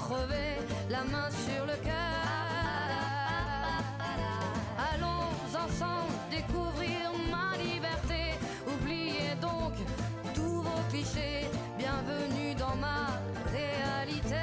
crever, la main sur le cœur. Allons ensemble découvrir ma liberté. Oubliez donc tous vos clichés. Bienvenue dans ma réalité.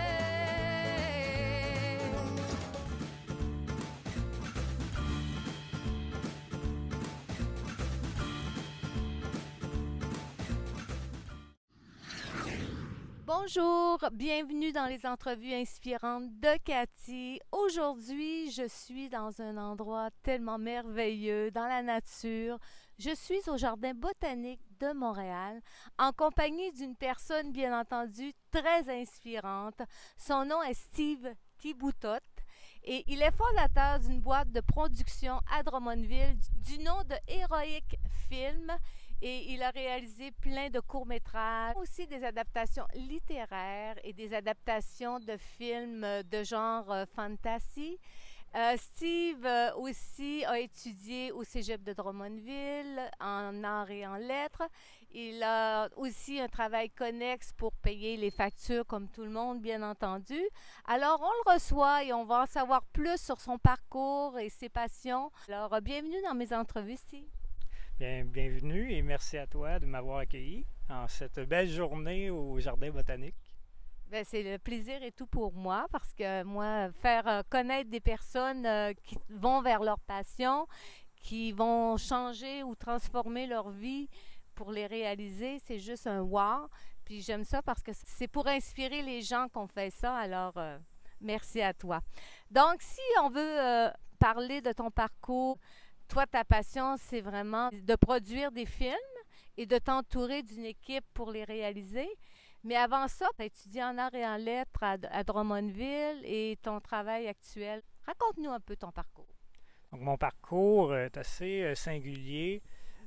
Bonjour, bienvenue dans les entrevues inspirantes de Cathy. Aujourd'hui, je suis dans un endroit tellement merveilleux, dans la nature. Je suis au Jardin botanique de Montréal, en compagnie d'une personne, bien entendu, très inspirante. Son nom est Steve Thiboutot et il est fondateur d'une boîte de production à Drummondville du nom de Heroic Film. Et il a réalisé plein de courts-métrages, aussi des adaptations littéraires et des adaptations de films de genre fantasy. Steve aussi a étudié au Cégep de Drummondville en arts et en lettres. Il a aussi un travail connexe pour payer les factures comme tout le monde, bien entendu. Alors, on le reçoit et on va en savoir plus sur son parcours et ses passions. Alors, bienvenue dans mes entrevues, Steve. Bien, bienvenue et merci à toi de m'avoir accueilli en cette belle journée au Jardin botanique. Bien, c'est le plaisir et tout pour moi parce que moi, faire connaître des personnes qui vont vers leur passion, qui vont changer ou transformer leur vie pour les réaliser, c'est juste un wow. Puis j'aime ça parce que c'est pour inspirer les gens qu'on fait ça. Alors, merci à toi. Donc, si on veut parler de ton parcours, toi, ta passion, c'est vraiment de produire des films et de t'entourer d'une équipe pour les réaliser. Mais avant ça, tu as étudié en arts et en lettres à Drummondville et ton travail actuel. Raconte-nous un peu ton parcours. Donc, mon parcours est assez singulier.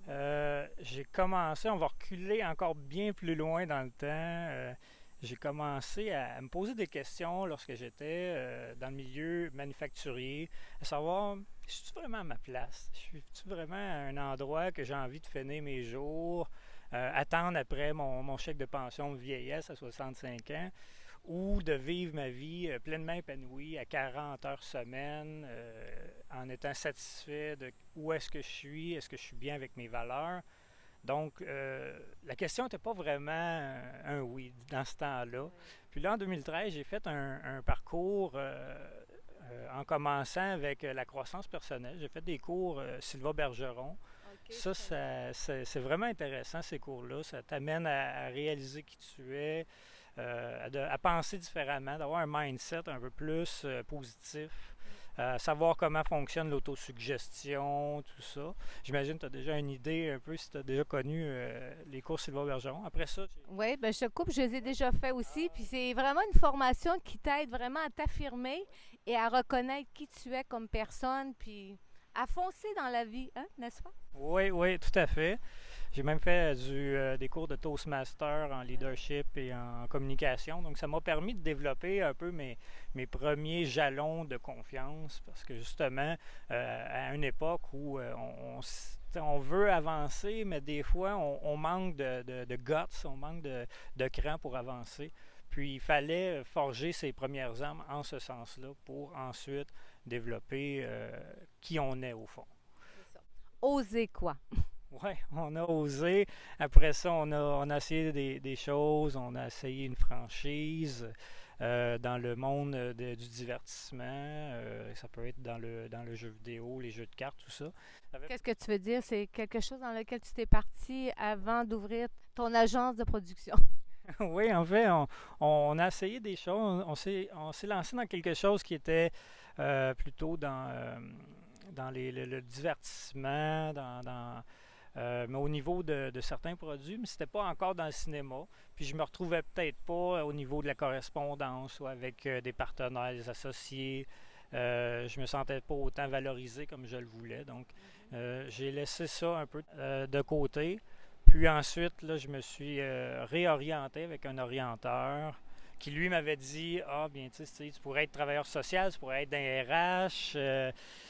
J'ai commencé, on va reculer encore bien plus loin dans le temps. J'ai commencé à me poser des questions lorsque j'étais dans le milieu manufacturier, à savoir, suis-tu vraiment à ma place? Suis-tu vraiment à un endroit que j'ai envie de finir mes jours, attendre après mon chèque de pension de vieillesse à 65 ans, ou de vivre ma vie pleinement épanouie à 40 heures semaine, en étant satisfait de où est-ce que je suis bien avec mes valeurs. Donc, la question n'était pas vraiment un oui dans ce temps-là. Puis là, en 2013, j'ai fait un parcours en commençant avec la croissance personnelle. J'ai fait des cours Sylva Bergeron. Okay, c'est vraiment intéressant, ces cours-là. Ça t'amène à réaliser qui tu es, à penser différemment, d'avoir un mindset un peu plus positif. Savoir comment fonctionne l'autosuggestion, tout ça. J'imagine que tu as déjà une idée un peu si tu as déjà connu les cours Sylva Bergeron. Après ça, oui, bien, je te coupe, je les ai déjà fait aussi. Puis c'est vraiment une formation qui t'aide vraiment à t'affirmer et à reconnaître qui tu es comme personne, puis à foncer dans la vie, hein, n'est-ce pas? Oui, oui, tout à fait. J'ai même fait des cours de Toastmaster en leadership et en communication. Donc, ça m'a permis de développer un peu mes premiers jalons de confiance parce que justement, à une époque où on veut avancer, mais des fois, on manque de guts, on manque de cran pour avancer. Puis, il fallait forger ses premières armes en ce sens-là pour ensuite développer qui on est au fond. C'est ça. Oser quoi? Oui, on a osé. Après ça, on a essayé des choses. On a essayé une franchise dans le monde du divertissement. Ça peut être dans le jeu vidéo, les jeux de cartes, tout ça. Qu'est-ce que tu veux dire? C'est quelque chose dans lequel tu t'es parti avant d'ouvrir ton agence de production. Oui, en fait, on a essayé des choses. On s'est lancé dans quelque chose qui était plutôt dans le divertissement, mais au niveau de certains produits, mais c'était pas encore dans le cinéma. Puis je me retrouvais peut-être pas au niveau de la correspondance ou avec des partenaires, des associés. Je me sentais pas autant valorisé comme je le voulais. Donc, j'ai laissé ça un peu de côté. Puis ensuite, là, je me suis réorienté avec un orienteur qui, lui, m'avait dit « Ah, bien, tu sais, tu pourrais être travailleur social, tu pourrais être dans les RH. »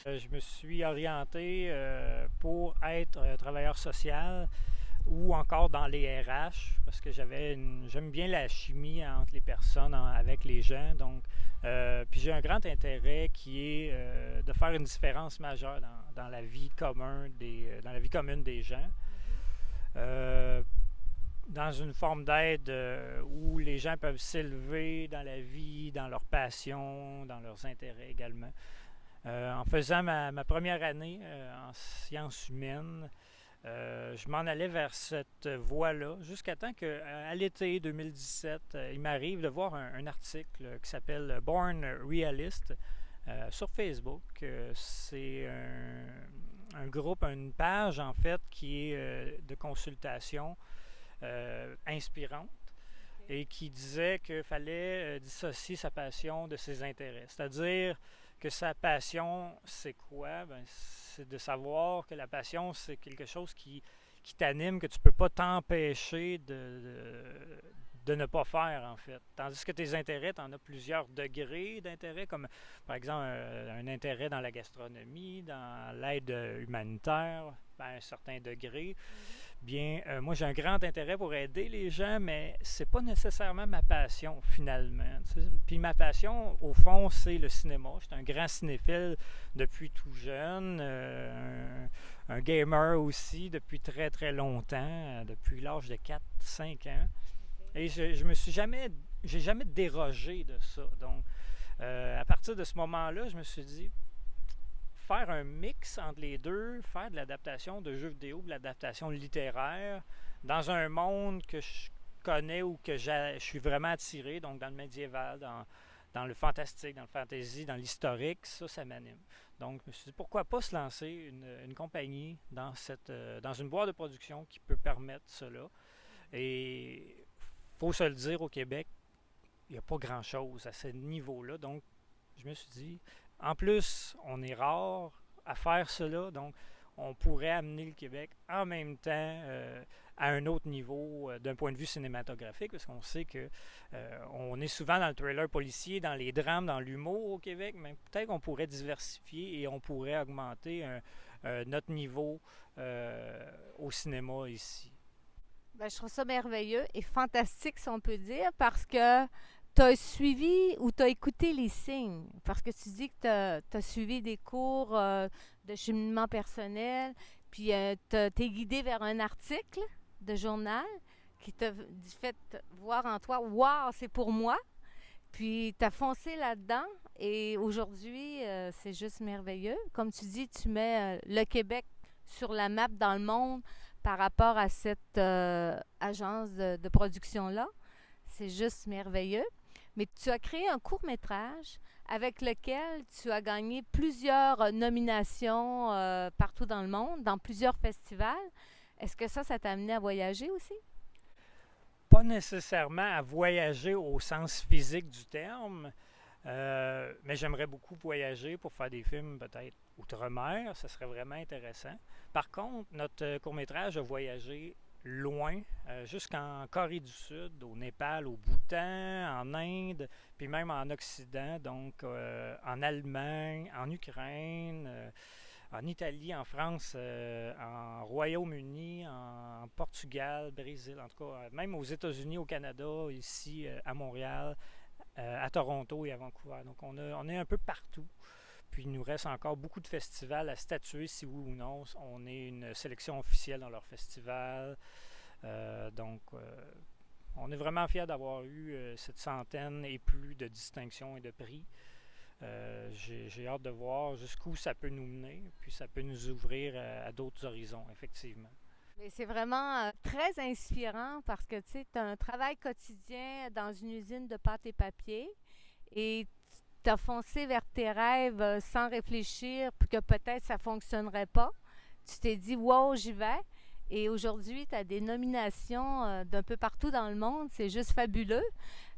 Je me suis orienté pour être travailleur social ou encore dans les RH, parce que j'aime bien la chimie entre les personnes, avec les gens. Donc, puis j'ai un grand intérêt qui est de faire une différence majeure dans la vie commune des gens. Dans une forme d'aide où les gens peuvent s'élever dans la vie, dans leurs passions, dans leurs intérêts également. En faisant ma première année en sciences humaines, je m'en allais vers cette voie-là jusqu'à temps qu'à l'été 2017, il m'arrive de voir un article qui s'appelle Born Realist sur Facebook. C'est un groupe, une page en fait qui est de consultation inspirante et qui disait qu'il fallait dissocier sa passion de ses intérêts. C'est-à-dire que sa passion, c'est quoi? C'est de savoir que la passion, c'est quelque chose qui t'anime, que tu ne peux pas t'empêcher de ne pas faire, en fait. Tandis que tes intérêts, tu en as plusieurs degrés d'intérêt, comme par exemple un intérêt dans la gastronomie, dans l'aide humanitaire, à un certain degré. Bien, moi, j'ai un grand intérêt pour aider les gens, mais c'est pas nécessairement ma passion, finalement. Puis ma passion, au fond, c'est le cinéma. J'étais un grand cinéphile depuis tout jeune, un gamer aussi depuis très, très longtemps, depuis l'âge de 4-5 ans. Et j'ai jamais dérogé de ça. Donc, à partir de ce moment-là, je me suis dit, faire un mix entre les deux, faire de l'adaptation de jeux vidéo, de l'adaptation littéraire, dans un monde que je connais ou que je suis vraiment attiré, donc dans le médiéval, dans le fantastique, dans le fantasy, dans l'historique, ça m'anime. Donc, je me suis dit, pourquoi pas se lancer une compagnie dans une boîte de production qui peut permettre cela. Et il faut se le dire, au Québec, il n'y a pas grand-chose à ce niveau-là. Donc, je me suis dit, en plus, on est rare à faire cela, donc on pourrait amener le Québec en même temps à un autre niveau d'un point de vue cinématographique, parce qu'on sait que on est souvent dans le thriller policier, dans les drames, dans l'humour au Québec, mais peut-être qu'on pourrait diversifier et on pourrait augmenter notre niveau au cinéma ici. Ben, je trouve ça merveilleux et fantastique, si on peut dire, parce que tu as suivi ou tu as écouté les signes. Parce que tu dis que tu as suivi des cours de cheminement personnel, puis tu t'es guidé vers un article de journal qui t'a fait voir en toi, waouh, c'est pour moi. Puis tu as foncé là-dedans et aujourd'hui, c'est juste merveilleux. Comme tu dis, tu mets le Québec sur la map dans le monde par rapport à cette agence de production-là. C'est juste merveilleux. Mais tu as créé un court-métrage avec lequel tu as gagné plusieurs nominations partout dans le monde, dans plusieurs festivals. Est-ce que ça t'a amené à voyager aussi? Pas nécessairement à voyager au sens physique du terme, mais j'aimerais beaucoup voyager pour faire des films peut-être outre-mer. Ça serait vraiment intéressant. Par contre, notre court-métrage a voyagé loin, jusqu'en Corée du Sud, au Népal, au Bhoutan, en Inde, puis même en Occident, donc en Allemagne, en Ukraine, en Italie, en France, en Royaume-Uni, en Portugal, Brésil, en tout cas, même aux États-Unis, au Canada, ici à Montréal, à Toronto et à Vancouver. Donc on est un peu partout. Puis il nous reste encore beaucoup de festivals à statuer si oui ou non on est une sélection officielle dans leur festival. Donc on est vraiment fiers d'avoir eu cette centaine et plus de distinctions et de prix. J'ai hâte de voir jusqu'où ça peut nous mener, puis ça peut nous ouvrir à d'autres horizons, effectivement. Mais c'est vraiment très inspirant parce que tu as un travail quotidien dans une usine de pâte et papier et tu as foncé vers tes rêves sans réfléchir puis que peut-être ça ne fonctionnerait pas. Tu t'es dit « wow, j'y vais ». Et aujourd'hui, tu as des nominations d'un peu partout dans le monde. C'est juste fabuleux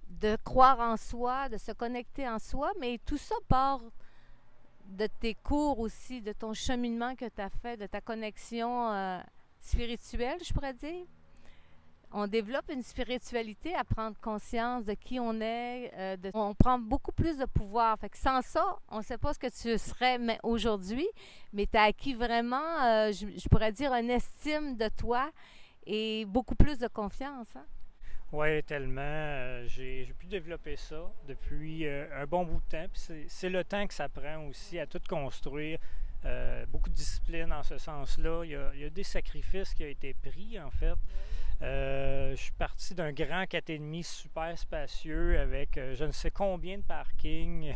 de croire en soi, de se connecter en soi. Mais tout ça part de tes cours aussi, de ton cheminement que tu as fait, de ta connexion spirituelle, je pourrais dire. On développe une spiritualité à prendre conscience de qui on est. On prend beaucoup plus de pouvoir. Fait que sans ça, on ne sait pas ce que tu serais aujourd'hui, mais tu as acquis vraiment, je pourrais dire, une estime de toi et beaucoup plus de confiance. Hein? Oui, tellement. J'ai pu développer ça depuis un bon bout de temps. Puis c'est le temps que ça prend aussi à tout construire. Beaucoup de discipline en ce sens-là. Il y a des sacrifices qui ont été pris, en fait. Je suis parti d'un grand 4,5 super spacieux avec je ne sais combien de parking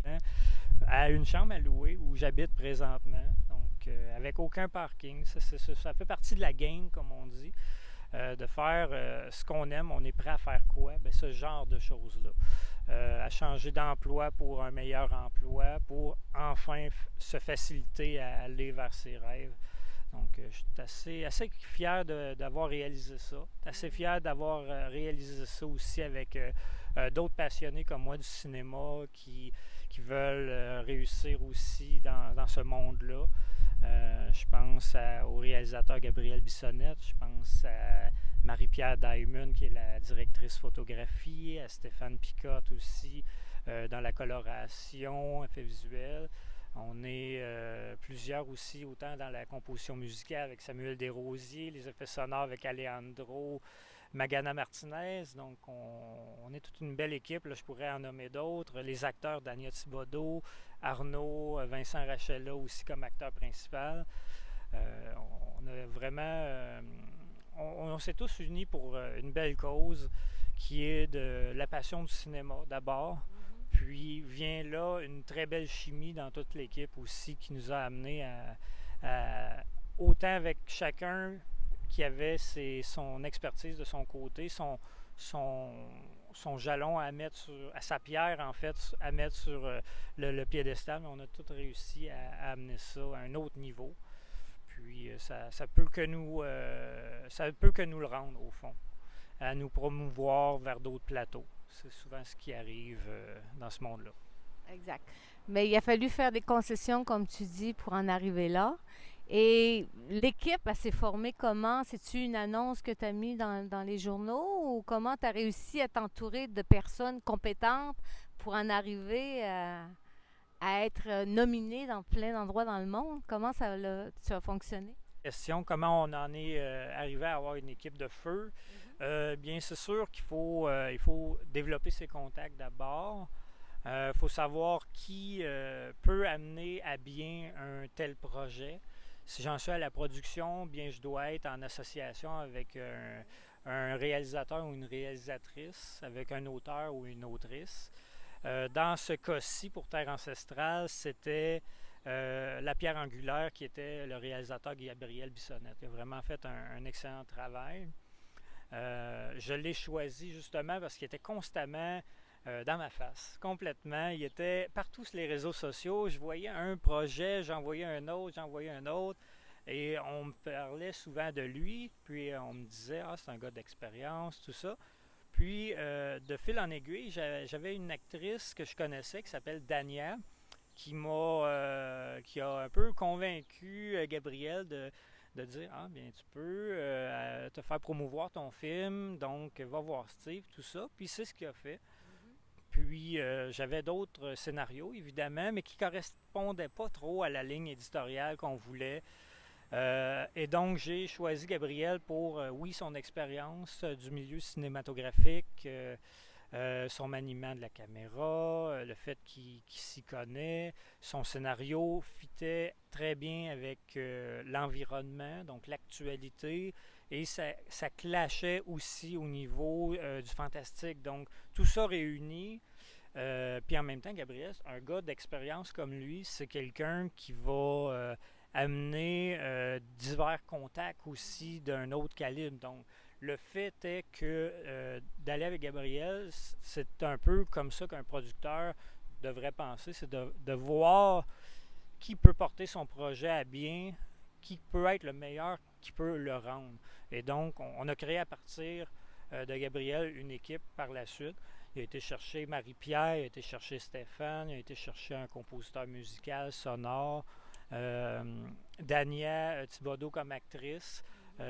à une chambre à louer où j'habite présentement. Donc, avec aucun parking. Ça fait partie de la game, comme on dit. De faire ce qu'on aime, on est prêt à faire quoi? Bien, ce genre de choses-là. À changer d'emploi pour un meilleur emploi, pour enfin se faciliter à aller vers ses rêves. Donc, je suis assez fier d'avoir réalisé ça. Assez fier d'avoir réalisé ça aussi avec d'autres passionnés comme moi du cinéma qui veulent réussir aussi dans ce monde-là. Je pense au réalisateur Gabriel Bissonnette, je pense à Marie-Pierre Diamond qui est la directrice photographie, à Stéphane Picotte aussi dans la coloration, effets visuels. On est plusieurs aussi, autant dans la composition musicale avec Samuel Desrosiers, les effets sonores avec Alejandro Magana Martinez. Donc, on est toute une belle équipe. Là, je pourrais en nommer d'autres. Les acteurs, Daniel Thibodeau, Arnaud, Vincent Rachella aussi comme acteur principal. On a vraiment... on s'est tous unis pour une belle cause qui est de la passion du cinéma d'abord. Puis vient là une très belle chimie dans toute l'équipe aussi qui nous a amené autant avec chacun qui avait son expertise de son côté, son jalon à mettre à sa pierre en fait, à mettre sur le piédestal, mais on a tous réussi à amener ça à un autre niveau. Puis ça peut que nous le rendre au fond, à nous promouvoir vers d'autres plateaux. C'est souvent ce qui arrive dans ce monde-là. Exact. Mais il a fallu faire des concessions, comme tu dis, pour en arriver là. Et l'équipe, elle s'est formée comment? C'est-tu une annonce que tu as mis dans les journaux ou comment tu as réussi à t'entourer de personnes compétentes pour en arriver à être nominé dans plein d'endroits dans le monde? Comment ça a fonctionné? Question, comment on en est arrivé à avoir une équipe de feu? Bien, c'est sûr qu'il faut développer ses contacts d'abord. Il faut savoir qui peut amener à bien un tel projet. Si j'en suis à la production, bien, je dois être en association avec un réalisateur ou une réalisatrice, avec un auteur ou une autrice. Dans ce cas-ci, pour Terre ancestrale, c'était la pierre angulaire qui était le réalisateur Gabriel Bissonnette. Il a vraiment fait un excellent travail. Je l'ai choisi justement parce qu'il était constamment dans ma face, complètement. Il était partout sur les réseaux sociaux. Je voyais un projet, j'en voyais un autre. Et on me parlait souvent de lui. Puis on me disait, c'est un gars d'expérience, tout ça. Puis de fil en aiguille, j'avais une actrice que je connaissais qui s'appelle Dania, qui a un peu convaincu Gabriel de dire bien tu peux te faire promouvoir ton film, donc va voir Steve, tout ça. Puis c'est ce qu'il a fait. Puis j'avais d'autres scénarios évidemment, mais qui correspondaient pas trop à la ligne éditoriale qu'on voulait. Et donc j'ai choisi Gabriel pour son expérience du milieu cinématographique, son maniement de la caméra, le fait qu'il s'y connaît, son scénario fitait très bien avec l'environnement, donc l'actualité, et ça clashait aussi au niveau du fantastique. Donc tout ça réuni, puis en même temps, Gabriel, un gars d'expérience comme lui, c'est quelqu'un qui va amener divers contacts aussi d'un autre calibre. Donc le fait est que d'aller avec Gabriel, c'est un peu comme ça qu'un producteur devrait penser, c'est de voir qui peut porter son projet à bien, qui peut être le meilleur, qui peut le rendre. Et donc, on a créé à partir de Gabriel une équipe par la suite. Il a été chercher Marie-Pierre, il a été chercher Stéphane, il a été chercher un compositeur musical, sonore, Dania Thibodeau comme actrice.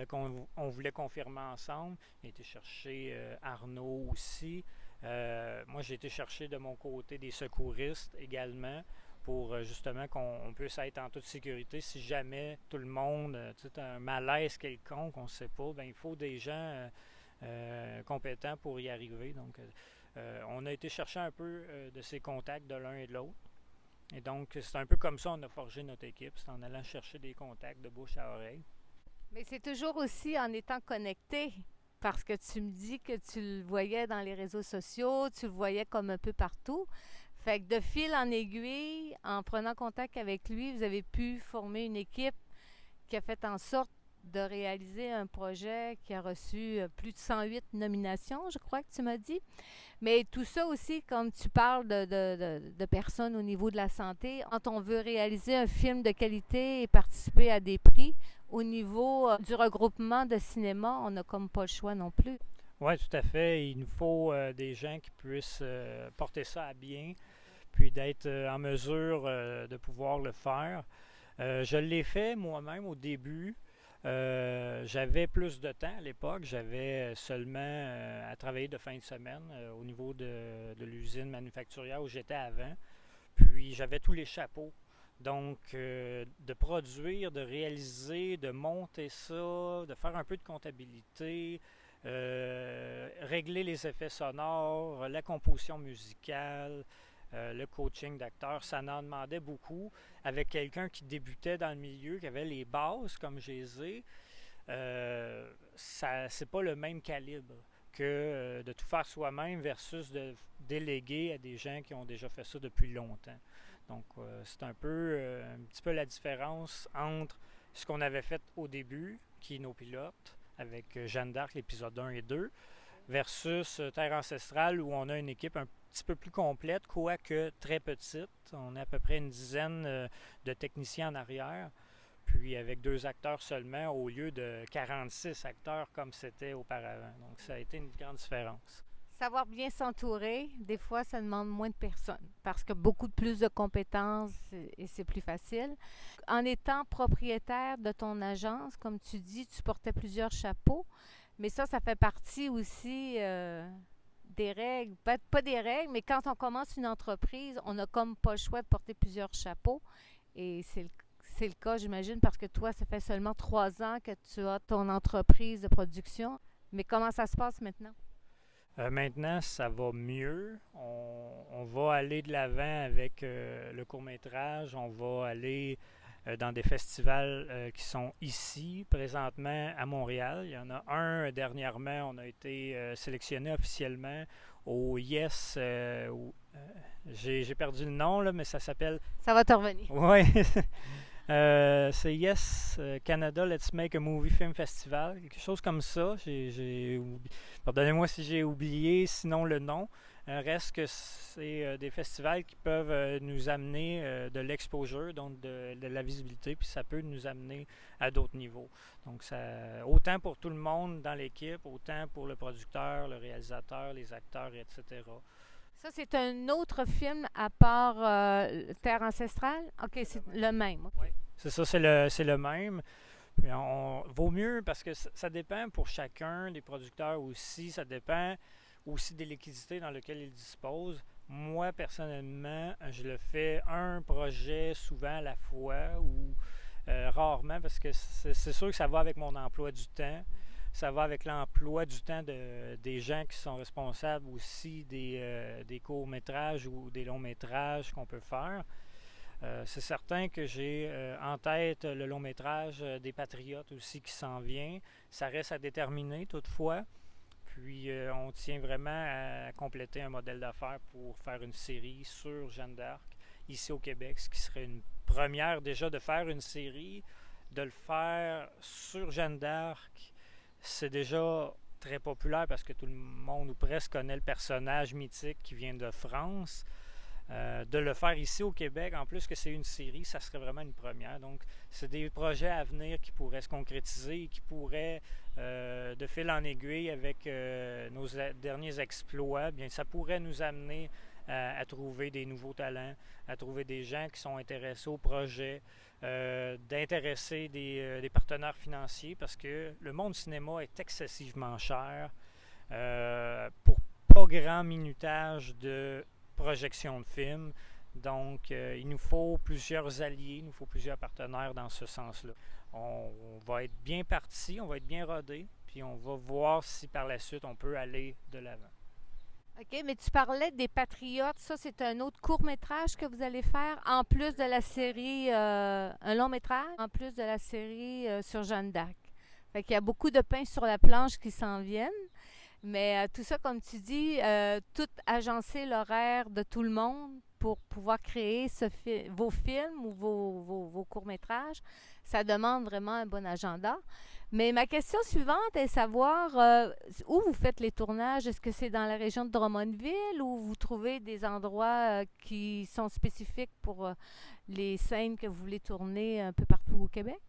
Qu'on voulait confirmer ensemble. Il a été chercher Arnaud aussi. Moi, j'ai été chercher de mon côté des secouristes également pour justement qu'on puisse être en toute sécurité. Si jamais tout le monde, tu as un malaise quelconque, on ne sait pas, ben il faut des gens compétents pour y arriver. Donc, on a été chercher un peu de ces contacts de l'un et de l'autre. Et donc, c'est un peu comme ça qu'on a forgé notre équipe, c'est en allant chercher des contacts de bouche à oreille. Mais c'est toujours aussi en étant connecté, parce que tu me dis que tu le voyais dans les réseaux sociaux, tu le voyais comme un peu partout. Fait que de fil en aiguille, en prenant contact avec lui, vous avez pu former une équipe qui a fait en sorte de réaliser un projet qui a reçu plus de 108 nominations, je crois que tu m'as dit. Mais tout ça aussi, comme tu parles de personnes au niveau de la santé, quand on veut réaliser un film de qualité et participer à des prix, au niveau du regroupement de cinéma, on n'a comme pas le choix non plus. Oui, tout à fait. Il nous faut des gens qui puissent porter ça à bien, puis d'être en mesure de pouvoir le faire. Je l'ai fait moi-même au début. J'avais plus de temps à l'époque. J'avais seulement à travailler de fin de semaine au niveau de l'usine manufacturière où j'étais avant. Puis j'avais tous les chapeaux. Donc, de produire, de réaliser, de monter ça, de faire un peu de comptabilité, régler les effets sonores, la composition musicale, le coaching d'acteurs, ça en demandait beaucoup. Avec quelqu'un qui débutait dans le milieu, qui avait les bases comme je les ai, c'est pas le même calibre que de tout faire soi-même versus de déléguer à des gens qui ont déjà fait ça depuis longtemps. Donc, c'est un petit peu la différence entre ce qu'on avait fait au début, qui est nos pilotes, avec Jeanne d'Arc, l'épisode 1 et 2, versus Terre ancestrale, où on a une équipe un petit peu plus complète, quoique très petite. On a à peu près une dizaine de techniciens en arrière, puis avec 2 acteurs seulement, au lieu de 46 acteurs comme c'était auparavant. Donc, ça a été une grande différence. Savoir bien s'entourer, des fois, ça demande moins de personnes parce que beaucoup plus de compétences et c'est plus facile. En étant propriétaire de ton agence, comme tu dis, tu portais plusieurs chapeaux, mais ça fait partie aussi des règles. Pas des règles, mais quand on commence une entreprise, on n'a comme pas le choix de porter plusieurs chapeaux et c'est le cas, j'imagine, parce que toi, ça fait seulement 3 ans que tu as ton entreprise de production. Mais comment ça se passe maintenant? Maintenant, ça va mieux. On va aller de l'avant avec le court-métrage. On va aller dans des festivals qui sont ici, présentement à Montréal. Il y en a un dernièrement. On a été sélectionné officiellement au Yes. J'ai perdu le nom, là, mais ça s'appelle... Ça va te revenir. Oui. C'est Yes Canada Let's Make a Movie Film Festival, quelque chose comme ça. Pardonnez-moi si j'ai oublié sinon le nom. Reste que c'est des festivals qui peuvent nous amener de l'exposure, donc de la visibilité, puis ça peut nous amener à d'autres niveaux. Donc, autant pour tout le monde dans l'équipe, autant pour le producteur, le réalisateur, les acteurs, etc. Ça, c'est un autre film à part Terre ancestrale? OK, c'est le même. Okay. Oui, c'est ça, c'est le même. Puis vaut mieux parce que ça dépend pour chacun, des producteurs aussi, ça dépend aussi des liquidités dans lesquelles ils disposent. Moi, personnellement, je le fais un projet souvent à la fois ou rarement parce que c'est sûr que ça va avec mon emploi du temps. Ça va avec l'emploi du temps des gens qui sont responsables aussi des courts-métrages ou des longs-métrages qu'on peut faire. C'est certain que j'ai en tête le long-métrage des Patriotes aussi qui s'en vient. Ça reste à déterminer toutefois. Puis on tient vraiment à compléter un modèle d'affaires pour faire une série sur Jeanne d'Arc ici au Québec, ce qui serait une première déjà de faire une série, de le faire sur Jeanne d'Arc. C'est déjà très populaire parce que tout le monde ou presque connaît le personnage mythique qui vient de France. De le faire ici au Québec, en plus que c'est une série, ça serait vraiment une première. Donc, c'est des projets à venir qui pourraient se concrétiser et qui pourraient, de fil en aiguille avec nos derniers exploits, bien, ça pourrait nous amener à trouver des nouveaux talents, à trouver des gens qui sont intéressés au projet, d'intéresser des partenaires financiers parce que le monde du cinéma est excessivement cher pour pas grand minutage de projection de films. Donc, il nous faut plusieurs alliés, il nous faut plusieurs partenaires dans ce sens-là. On va être bien parti, on va être bien rodé, puis on va voir si par la suite on peut aller de l'avant. OK, mais tu parlais des Patriotes. Ça, c'est un autre court-métrage que vous allez faire, en plus de la série, un long-métrage, en plus de la série sur Jeanne d'Arc. Fait qu'il y a beaucoup de pain sur la planche qui s'en viennent. Mais tout ça, comme tu dis, tout agencer l'horaire de tout le monde pour pouvoir créer vos films ou vos courts-métrages, ça demande vraiment un bon agenda. Mais ma question suivante est savoir où vous faites les tournages. Est-ce que c'est dans la région de Drummondville ou vous trouvez des endroits qui sont spécifiques pour les scènes que vous voulez tourner un peu partout au Québec?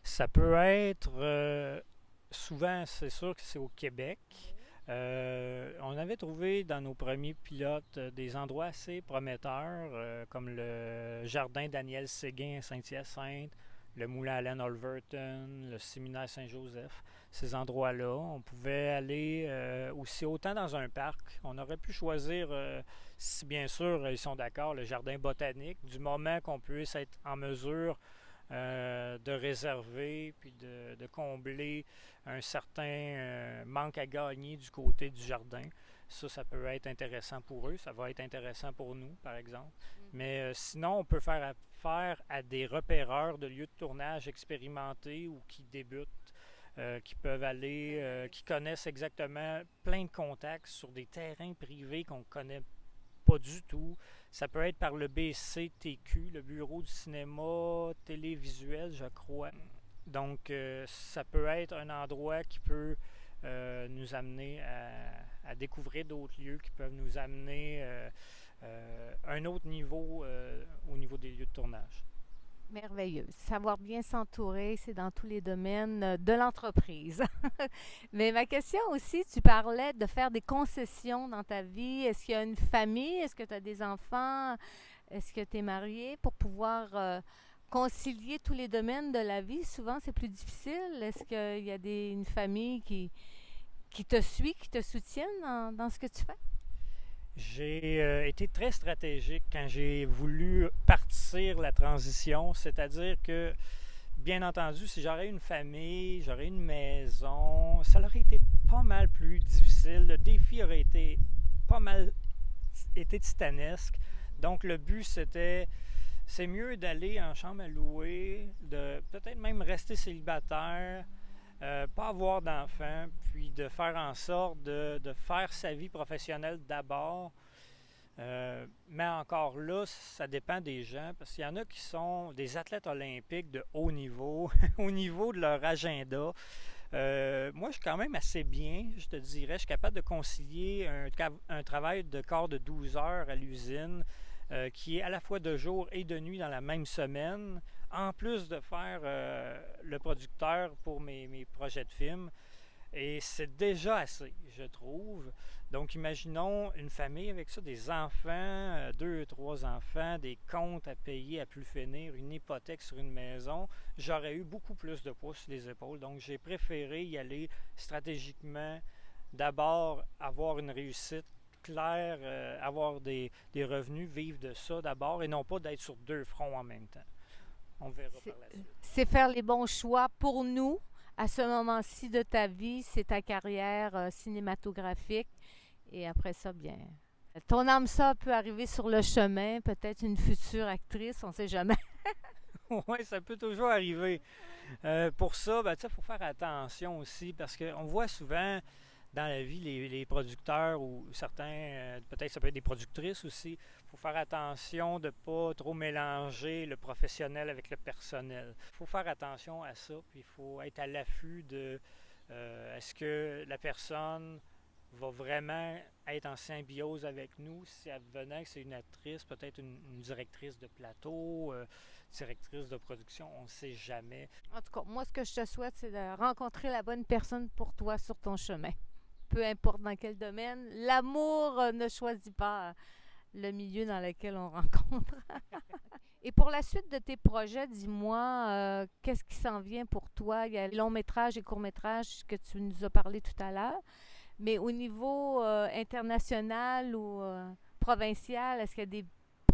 Ça peut être, souvent, c'est sûr que c'est au Québec. On avait trouvé dans nos premiers pilotes des endroits assez prometteurs, comme le jardin Daniel Séguin à Saint-Hyacinthe, le moulin Allen Olverton, le séminaire Saint-Joseph, ces endroits-là. On pouvait aller aussi autant dans un parc. On aurait pu choisir, si bien sûr ils sont d'accord, le jardin botanique, du moment qu'on puisse être en mesure de réserver puis de combler un certain manque à gagner du côté du jardin. Ça peut être intéressant pour eux. Ça va être intéressant pour nous, par exemple. Mais sinon, on peut faire affaire à des repéreurs de lieux de tournage expérimentés ou qui débutent, qui peuvent aller, qui connaissent exactement plein de contacts sur des terrains privés qu'on ne connaît pas du tout. Ça peut être par le BCTQ, le Bureau du cinéma télévisuel, je crois. Donc, ça peut être un endroit qui peut nous amener à découvrir d'autres lieux, qui peuvent nous amener un autre niveau au niveau des lieux de tournage. Merveilleux. Savoir bien s'entourer, c'est dans tous les domaines de l'entreprise. Mais ma question aussi, tu parlais de faire des concessions dans ta vie. Est-ce qu'il y a une famille? Est-ce que tu as des enfants? Est-ce que tu es marié pour pouvoir concilier tous les domaines de la vie? Souvent, c'est plus difficile. Est-ce qu'il y a une famille qui te suit, qui te soutienne dans ce que tu fais? J'ai été très stratégique quand j'ai voulu partir la transition, c'est-à-dire que, bien entendu, si j'aurais une famille, j'aurais une maison, ça aurait été pas mal plus difficile. Le défi aurait été pas mal titanesque. Donc, le but, c'est mieux d'aller en chambre à louer, de peut-être même rester célibataire, pas avoir d'enfants, puis de faire en sorte de faire sa vie professionnelle d'abord. Mais encore là, ça dépend des gens, parce qu'il y en a qui sont des athlètes olympiques de haut niveau, au niveau de leur agenda. Moi, je suis quand même assez bien, je te dirais. Je suis capable de concilier un travail de quart de 12 heures à l'usine, qui est à la fois de jour et de nuit dans la même semaine, en plus de faire le producteur pour mes projets de films. Et c'est déjà assez, je trouve. Donc, imaginons une famille avec ça, des enfants, 2, 3 enfants, des comptes à payer à plus finir, une hypothèque sur une maison. J'aurais eu beaucoup plus de poids sur les épaules. Donc, j'ai préféré y aller stratégiquement. D'abord, avoir une réussite claire, avoir des revenus, vivre de ça d'abord, et non pas d'être sur 2 fronts en même temps. On verra par la suite. C'est faire les bons choix pour nous. À ce moment-ci de ta vie, c'est ta carrière cinématographique. Et après ça, bien, ton âme sœur peut arriver sur le chemin, peut-être une future actrice, on ne sait jamais. Oui, ça peut toujours arriver. Pour ça, il faut faire attention aussi, parce qu'on voit souvent dans la vie les producteurs ou certains, peut-être ça peut être des productrices aussi. Il faut faire attention de ne pas trop mélanger le professionnel avec le personnel. Il faut faire attention à ça, puis il faut être à l'affût de est-ce que la personne va vraiment être en symbiose avec nous. Si elle venait que c'est une actrice, peut-être une directrice de plateau, directrice de production, on ne sait jamais. En tout cas, moi, ce que je te souhaite, c'est de rencontrer la bonne personne pour toi sur ton chemin. Peu importe dans quel domaine, l'amour ne choisit pas le milieu dans lequel on rencontre. Et pour la suite de tes projets, dis-moi, qu'est-ce qui s'en vient pour toi? Il y a long métrage et court métrage que tu nous as parlé tout à l'heure. Mais au niveau international ou provincial, est-ce qu'il y a des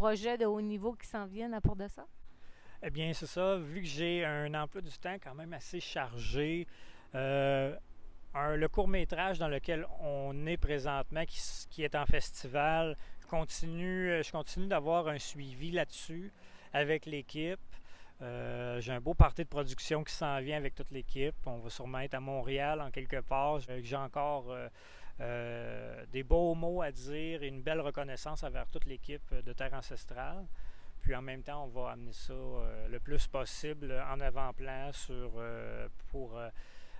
projets de haut niveau qui s'en viennent à part de ça? Eh bien, c'est ça. Vu que j'ai un emploi du temps quand même assez chargé, le court-métrage dans lequel on est présentement, qui est en festival, je continue d'avoir un suivi là-dessus avec l'équipe. J'ai un beau party de production qui s'en vient avec toute l'équipe. On va sûrement être à Montréal en quelque part. J'ai encore des beaux mots à dire et une belle reconnaissance envers toute l'équipe de Terre ancestrale. Puis en même temps, on va amener ça le plus possible en avant-plan pour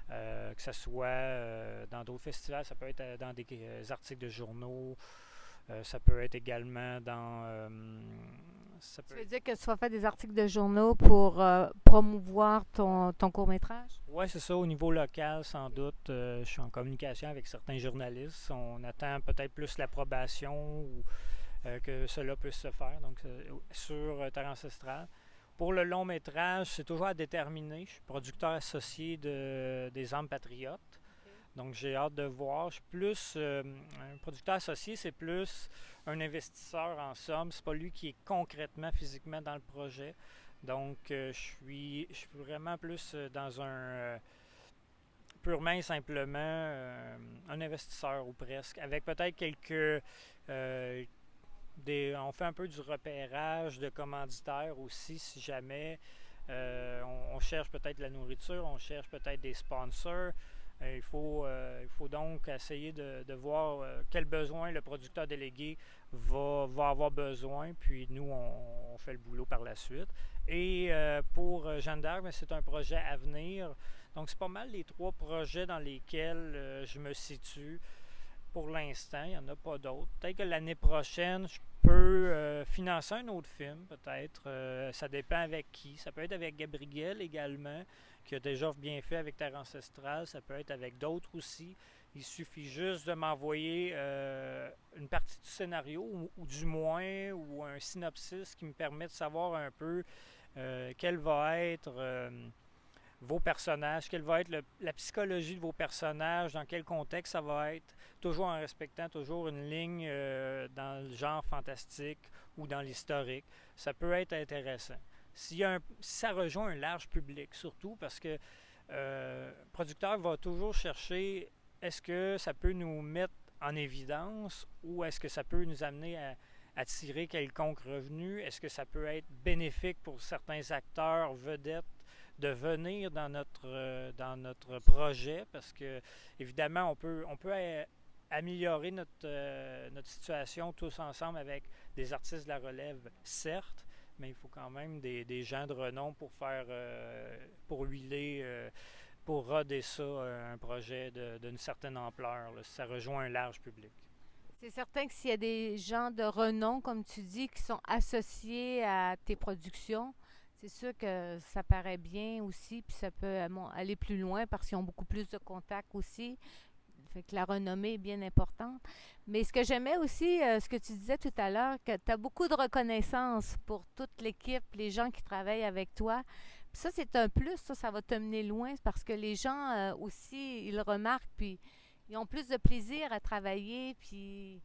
que ce soit dans d'autres festivals. Ça peut être dans des articles de journaux. Ça peut être également dans... Tu veux dire que tu vas faire des articles de journaux pour promouvoir ton court-métrage? Oui, c'est ça. Au niveau local, sans doute, je suis en communication avec certains journalistes. On attend peut-être plus l'approbation ou que cela puisse se faire, donc sur Terre ancestrale. Pour le long métrage, c'est toujours à déterminer. Je suis producteur associé des Âmes patriotes. Donc, j'ai hâte de voir. Je suis plus un producteur associé, c'est plus un investisseur en somme. C'est pas lui qui est concrètement, physiquement dans le projet. Donc, je suis vraiment plus dans un purement et simplement un investisseur ou presque, avec peut-être quelques on fait un peu du repérage de commanditaires aussi, si jamais on cherche peut-être de la nourriture, on cherche peut-être des sponsors. Il faut donc essayer de voir quel besoin le producteur délégué va avoir besoin, puis nous, on fait le boulot par la suite. Et pour Jeanne d'Arc, c'est un projet à venir. Donc, c'est pas mal les 3 projets dans lesquels je me situe. Pour l'instant, il n'y en a pas d'autres. Peut-être que l'année prochaine, je peux financer un autre film, peut-être. Ça dépend avec qui. Ça peut être avec Gabriel également, qui a déjà bien fait avec Terre ancestrale. Ça peut être avec d'autres aussi. Il suffit juste de m'envoyer une partie du scénario ou du moins ou un synopsis qui me permet de savoir un peu quel va être vos personnages, quelle va être la psychologie de vos personnages, dans quel contexte ça va être, toujours en respectant toujours une ligne dans le genre fantastique ou dans l'historique. Ça peut être intéressant. Si ça rejoint un large public, surtout parce que le producteur va toujours chercher, est-ce que ça peut nous mettre en évidence ou est-ce que ça peut nous amener à tirer quelconque revenu? Est-ce que ça peut être bénéfique pour certains acteurs vedettes de venir dans notre projet? Parce que évidemment, on peut améliorer notre situation tous ensemble avec des artistes de la relève, certes, mais il faut quand même des gens de renom pour huiler, pour roder ça, un projet d'une certaine ampleur, là, si ça rejoint un large public. C'est certain que s'il y a des gens de renom, comme tu dis, qui sont associés à tes productions, c'est sûr que ça paraît bien aussi, puis ça peut aller plus loin parce qu'ils ont beaucoup plus de contacts aussi. Fait que la renommée est bien importante. Mais ce que j'aimais aussi, ce que tu disais tout à l'heure, que tu as beaucoup de reconnaissance pour toute l'équipe, les gens qui travaillent avec toi. Puis ça, c'est un plus, ça va te mener loin parce que les gens aussi, ils le remarquent, puis ils ont plus de plaisir à travailler, puis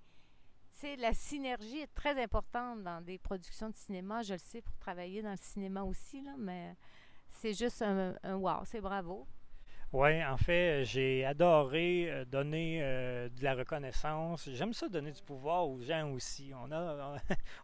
tu sais, la synergie est très importante dans des productions de cinéma, je le sais, pour travailler dans le cinéma aussi, là, mais c'est juste un wow, c'est bravo. Oui, en fait, j'ai adoré donner de la reconnaissance. J'aime ça donner du pouvoir aux gens aussi.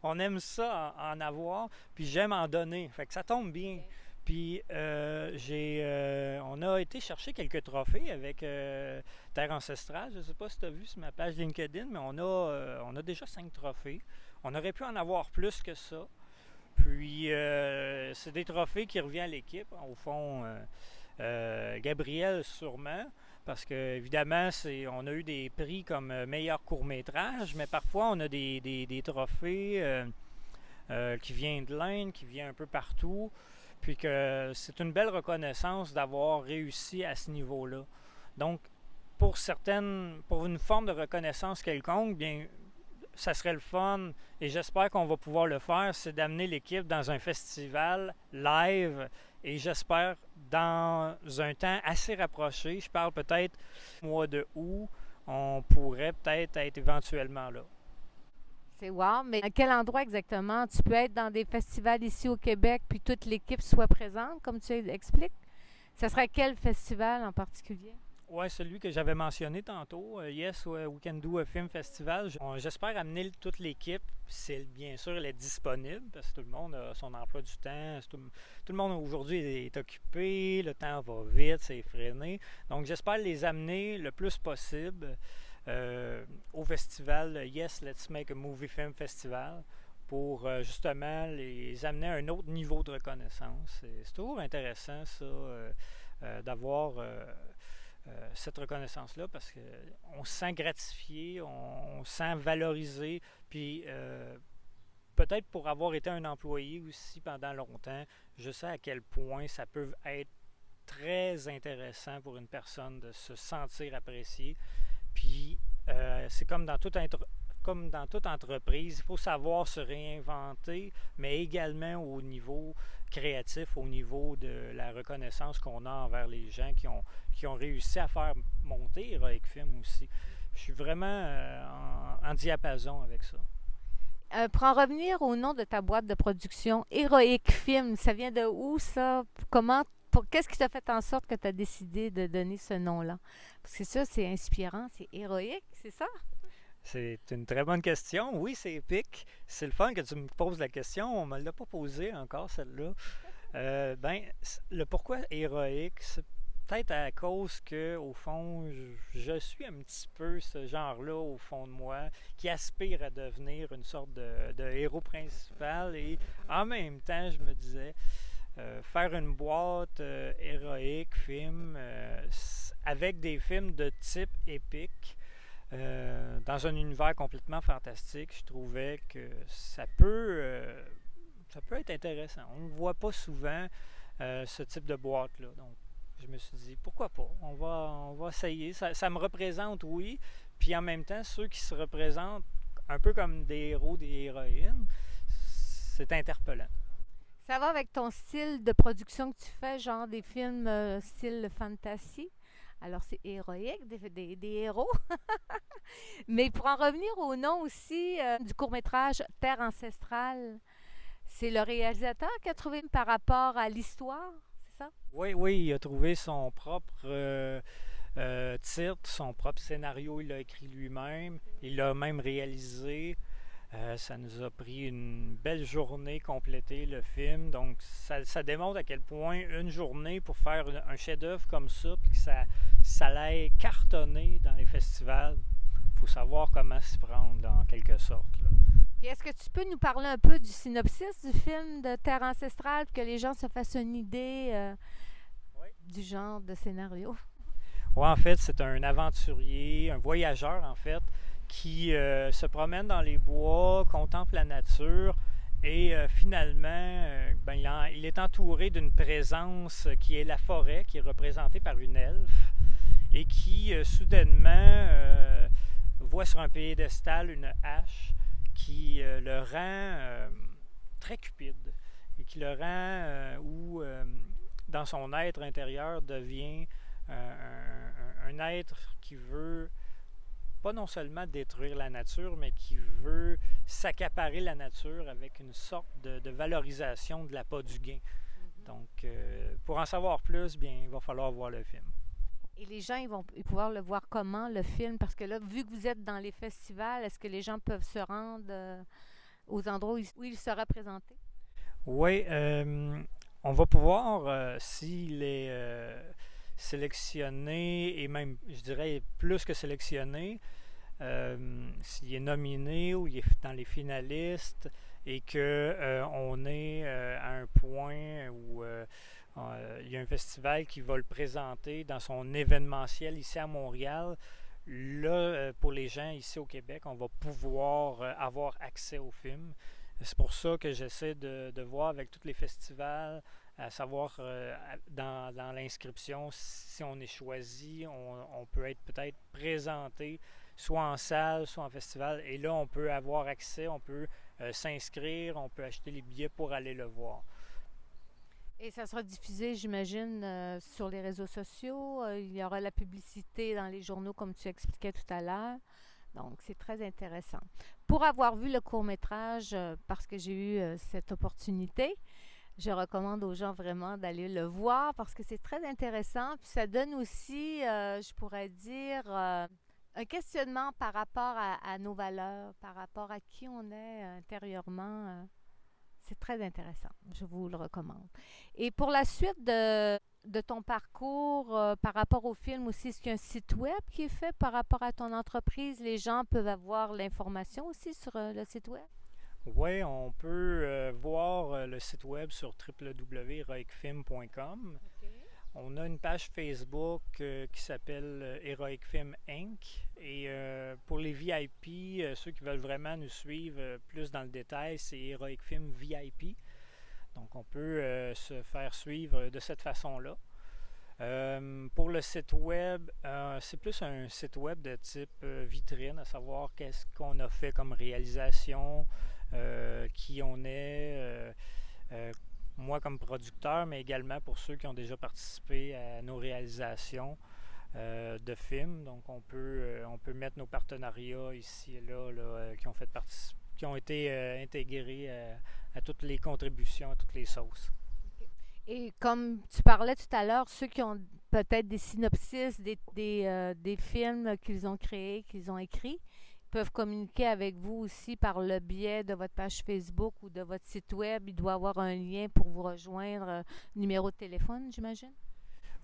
On aime ça en avoir, puis j'aime en donner. Fait que ça tombe bien. Puis on a été chercher quelques trophées avec Terre ancestrale. Je ne sais pas si tu as vu sur ma page LinkedIn, mais on a déjà 5 trophées. On aurait pu en avoir plus que ça. Puis c'est des trophées qui reviennent à l'équipe. Au fond, Gabriel sûrement, parce que évidemment, on a eu des prix comme meilleur court-métrage, mais parfois on a des trophées qui viennent de l'Inde, qui viennent un peu partout. Puis que c'est une belle reconnaissance d'avoir réussi à ce niveau-là. Donc, pour une forme de reconnaissance quelconque, bien, ça serait le fun, et j'espère qu'on va pouvoir le faire, c'est d'amener l'équipe dans un festival live, et j'espère dans un temps assez rapproché, je parle peut-être au mois de août, on pourrait peut-être être éventuellement là. C'est wow, mais à quel endroit exactement? Tu peux être dans des festivals ici au Québec, puis toute l'équipe soit présente, comme tu expliques? Ça serait quel festival en particulier? Ouais, celui que j'avais mentionné tantôt, Yes, We Can Do a Film Festival. J'espère amener toute l'équipe, si bien sûr elle est disponible, parce que tout le monde a son emploi du temps. Tout le monde aujourd'hui est occupé, le temps va vite, c'est effréné. Donc j'espère les amener le plus possible au festival Yes, Let's Make a Movie Film Festival pour justement les amener à un autre niveau de reconnaissance. C'est toujours intéressant ça, d'avoir cette reconnaissance-là parce qu'on se sent gratifié, on se sent valorisé, puis peut-être pour avoir été un employé aussi pendant longtemps, je sais à quel point ça peut être très intéressant pour une personne de se sentir apprécié. Puis c'est comme dans toute entreprise, il faut savoir se réinventer, mais également au niveau créatif, au niveau de la reconnaissance qu'on a envers les gens qui ont réussi à faire monter Heroic Film aussi. Je suis vraiment en diapason avec ça. Pour en revenir au nom de ta boîte de production, Héroïque Film, ça vient de où ça? Qu'est-ce qui t'a fait en sorte que tu as décidé de donner ce nom-là? Parce que ça, c'est inspirant, c'est héroïque, c'est ça? C'est une très bonne question. Oui, c'est épique. C'est le fun que tu me poses la question. On ne me l'a pas posée encore, celle-là. Le pourquoi héroïque, c'est peut-être à cause que, au fond, je suis un petit peu ce genre-là, au fond de moi, qui aspire à devenir une sorte de héros principal. Et en même temps, je me disais, faire une boîte héroïque, film, avec des films de type épique, dans un univers complètement fantastique, je trouvais que ça peut être intéressant. On ne voit pas souvent ce type de boîte-là. Donc, je me suis dit, pourquoi pas? On va essayer. Ça me représente, oui. Puis en même temps, ceux qui se représentent un peu comme des héros, des héroïnes, c'est interpellant. Ça va avec ton style de production que tu fais, genre des films style fantasy. Alors, c'est héroïque, des héros. Mais pour en revenir au nom aussi du court-métrage Terre ancestrale, c'est le réalisateur qui a trouvé par rapport à l'histoire, c'est ça? Oui, il a trouvé son propre titre, son propre scénario, il l'a écrit lui-même, il l'a même réalisé. Ça nous a pris une belle journée compléter le film, donc ça démontre à quel point une journée pour faire un chef-d'œuvre comme ça, puis que ça l'ait cartonné dans les festivals, il faut savoir comment s'y prendre là, en quelque sorte. Là. Puis est-ce que tu peux nous parler un peu du synopsis du film de Terre ancestrale, pour que les gens se fassent une idée du genre de scénario? Oui, en fait, c'est un aventurier, un voyageur en fait, qui se promène dans les bois, contemple la nature et finalement, il est entouré d'une présence qui est la forêt, qui est représentée par une elfe et qui soudainement voit sur un piédestal une hache qui le rend très cupide et qui le rend dans son être intérieur devient un être qui veut pas non seulement détruire la nature, mais qui veut s'accaparer la nature avec une sorte de valorisation de l'appât du gain. Donc, pour en savoir plus, bien, il va falloir voir le film. Et les gens, ils vont pouvoir le voir comment, le film? Parce que là, vu que vous êtes dans les festivals, est-ce que les gens peuvent se rendre aux endroits où il sera présenté? Oui, on va pouvoir, s'il est sélectionné, et même, je dirais, plus que sélectionné, s'il est nominé ou il est dans les finalistes et qu'on est à un point où il y a un festival qui va le présenter dans son événementiel ici à Montréal. Là, pour les gens ici au Québec, on va pouvoir avoir accès au film. C'est pour ça que j'essaie de voir avec tous les festivals, à savoir dans l'inscription, si on est choisi, on peut être peut-être présenté soit en salle, soit en festival. Et là, on peut avoir accès, on peut s'inscrire, on peut acheter les billets pour aller le voir. Et ça sera diffusé, j'imagine, sur les réseaux sociaux. Il y aura la publicité dans les journaux, comme tu expliquais tout à l'heure. Donc, c'est très intéressant. Pour avoir vu le court-métrage, parce que j'ai eu cette opportunité, je recommande aux gens vraiment d'aller le voir parce que c'est très intéressant. Puis ça donne aussi, je pourrais dire, un questionnement par rapport à nos valeurs, par rapport à qui on est intérieurement. C'est très intéressant. Je vous le recommande. Et pour la suite de ton parcours, par rapport au film aussi, est-ce qu'il y a un site web qui est fait par rapport à ton entreprise? Les gens peuvent avoir l'information aussi sur le site web? Oui, on peut voir le site web sur www.heroicfilm.com. On a une page Facebook qui s'appelle Heroic Film Inc. Et pour les VIP, ceux qui veulent vraiment nous suivre plus dans le détail, c'est Heroic Film VIP. Donc on peut se faire suivre de cette façon-là. Pour le site web, c'est plus un site web de type vitrine, à savoir qu'est-ce qu'on a fait comme réalisation, qui on est, moi comme producteur, mais également pour ceux qui ont déjà participé à nos réalisations de films. Donc on peut mettre nos partenariats ici et là, qui ont été intégrés à toutes les contributions, à toutes les sauces. Et comme tu parlais tout à l'heure, ceux qui ont peut-être des synopsis des films qu'ils ont créés, qu'ils ont écrits, peuvent communiquer avec vous aussi par le biais de votre page Facebook ou de votre site web. Il doit y avoir un lien pour vous rejoindre, numéro de téléphone, j'imagine?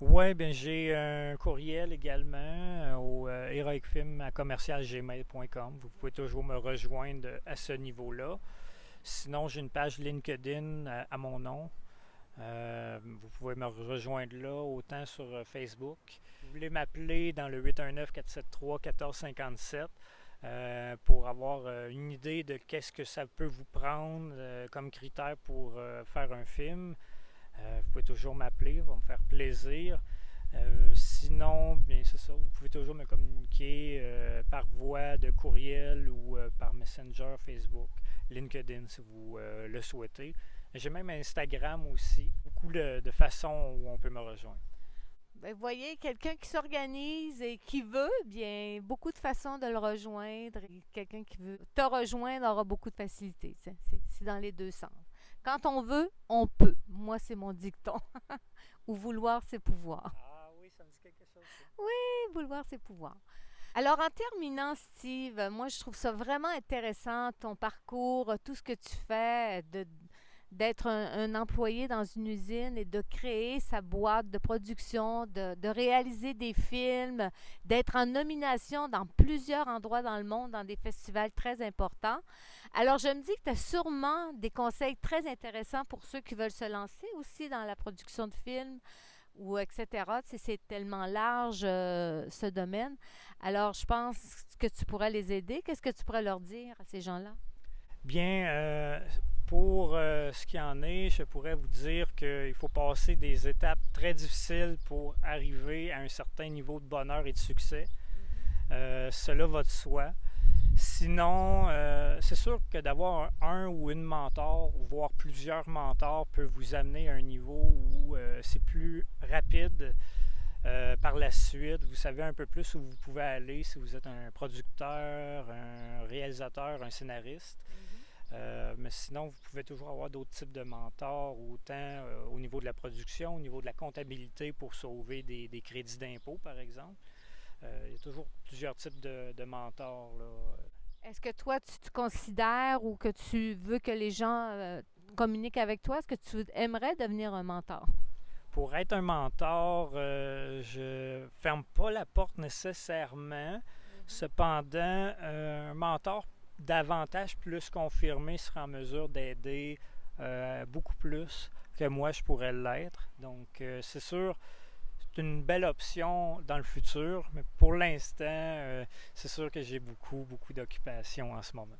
Oui, bien j'ai un courriel également au heroicfilm@commercialgmail.com. Vous pouvez toujours me rejoindre à ce niveau-là. Sinon, j'ai une page LinkedIn à mon nom. Vous pouvez me rejoindre là, autant sur Facebook. Vous voulez m'appeler dans le 819-473-1457 pour avoir une idée de qu'est-ce que ça peut vous prendre comme critère pour faire un film. Vous pouvez toujours m'appeler, ça va me faire plaisir. Sinon, bien c'est ça, vous pouvez toujours me communiquer par voie de courriel ou par Messenger, Facebook, LinkedIn si vous le souhaitez. J'ai même Instagram aussi, beaucoup de façons où on peut me rejoindre. Vous voyez, quelqu'un qui s'organise et qui veut, bien, beaucoup de façons de le rejoindre. Et quelqu'un qui veut te rejoindre aura beaucoup de facilité. C'est dans les deux sens. Quand on veut, on peut. Moi, c'est mon dicton. Ou vouloir, c'est pouvoir. Ah oui, ça me dit quelque chose. Oui, vouloir, c'est pouvoir. Alors, en terminant, Steve, moi, je trouve ça vraiment intéressant, ton parcours, tout ce que tu fais, d'être un employé dans une usine et de créer sa boîte de production, de réaliser des films, d'être en nomination dans plusieurs endroits dans le monde, dans des festivals très importants. Alors, je me dis que tu as sûrement des conseils très intéressants pour ceux qui veulent se lancer aussi dans la production de films ou etc. Tu sais, c'est tellement large ce domaine. Alors, je pense que tu pourrais les aider. Qu'est-ce que tu pourrais leur dire à ces gens-là? Bien, pour ce qui en est, je pourrais vous dire qu'il faut passer des étapes très difficiles pour arriver à un certain niveau de bonheur et de succès. Cela va de soi. Sinon, c'est sûr que d'avoir un ou une mentor, voire plusieurs mentors, peut vous amener à un niveau où c'est plus rapide. Par la suite, vous savez un peu plus où vous pouvez aller si vous êtes un producteur, un réalisateur, un scénariste. Mais sinon, vous pouvez toujours avoir d'autres types de mentors, autant au niveau de la production, au niveau de la comptabilité pour sauver des crédits d'impôt, par exemple. Il y a toujours plusieurs types de mentors, là. Est-ce que toi, tu considères ou que tu veux que les gens communiquent avec toi? Est-ce que tu aimerais devenir un mentor? Pour être un mentor, je ferme pas la porte nécessairement. Cependant, un mentor davantage plus confirmé sera en mesure d'aider beaucoup plus que moi je pourrais l'être. Donc, c'est sûr, c'est une belle option dans le futur, mais pour l'instant, c'est sûr que j'ai beaucoup d'occupations en ce moment.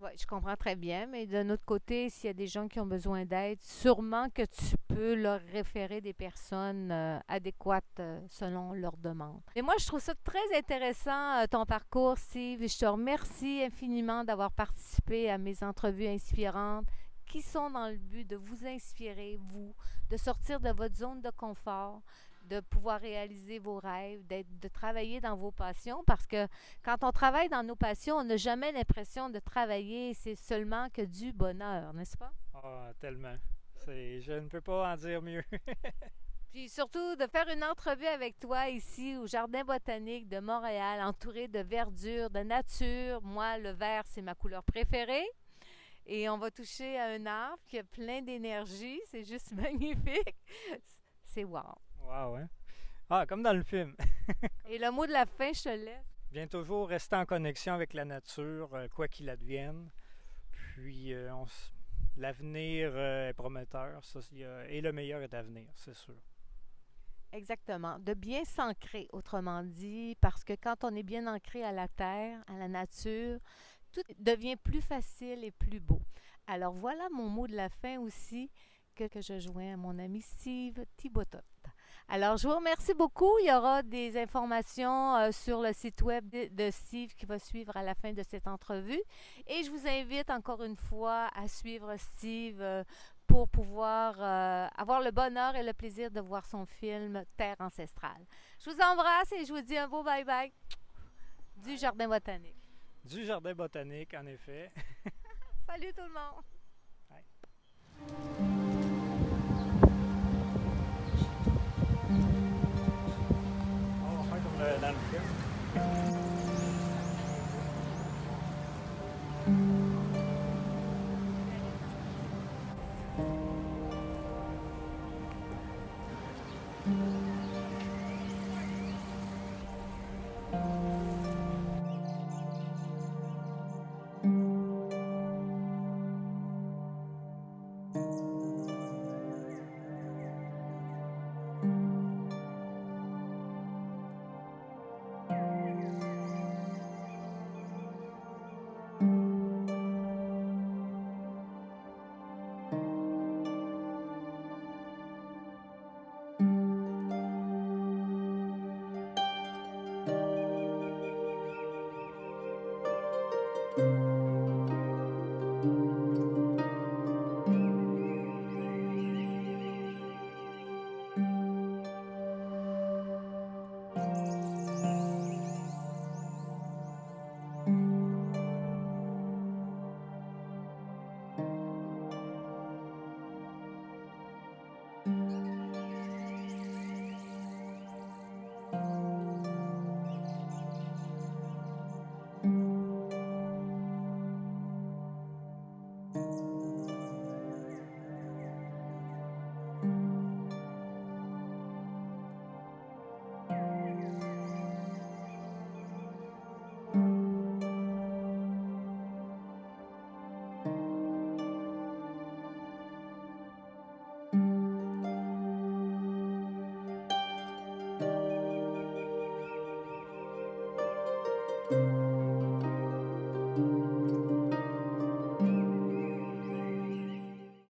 Oui, je comprends très bien, mais d'un autre côté, s'il y a des gens qui ont besoin d'aide, sûrement que tu peux leur référer des personnes adéquates selon leurs demandes. Et moi, je trouve ça très intéressant, ton parcours, Steve. Je te remercie infiniment d'avoir participé à mes entrevues inspirantes qui sont dans le but de vous inspirer, vous, de sortir de votre zone de confort, de pouvoir réaliser vos rêves, de travailler dans vos passions, parce que quand on travaille dans nos passions, on n'a jamais l'impression de travailler, c'est seulement que du bonheur, n'est-ce pas? Ah, tellement. Je ne peux pas en dire mieux. Puis surtout de faire une entrevue avec toi ici au Jardin botanique de Montréal, entouré de verdure, de nature. Moi, le vert, c'est ma couleur préférée. Et on va toucher à un arbre qui a plein d'énergie. C'est juste magnifique. C'est wow. Wow, hein? Ah, comme dans le film. Et le mot de la fin, je te laisse. Bien toujours rester en connexion avec la nature, quoi qu'il advienne. Puis, l'avenir est prometteur. Ça, et le meilleur est à venir, c'est sûr. Exactement. De bien s'ancrer, autrement dit, parce que quand on est bien ancré à la terre, à la nature, tout devient plus facile et plus beau. Alors voilà mon mot de la fin aussi que je joins à mon ami Steve Thibotot. Alors, je vous remercie beaucoup. Il y aura des informations sur le site web de Steve qui va suivre à la fin de cette entrevue. Et je vous invite encore une fois à suivre Steve pour pouvoir avoir le bonheur et le plaisir de voir son film Terre ancestrale. Je vous embrasse et je vous dis un beau bye-bye du Jardin botanique. Du Jardin botanique, en effet. Salut tout le monde! Bye. On va faire comme dans le film.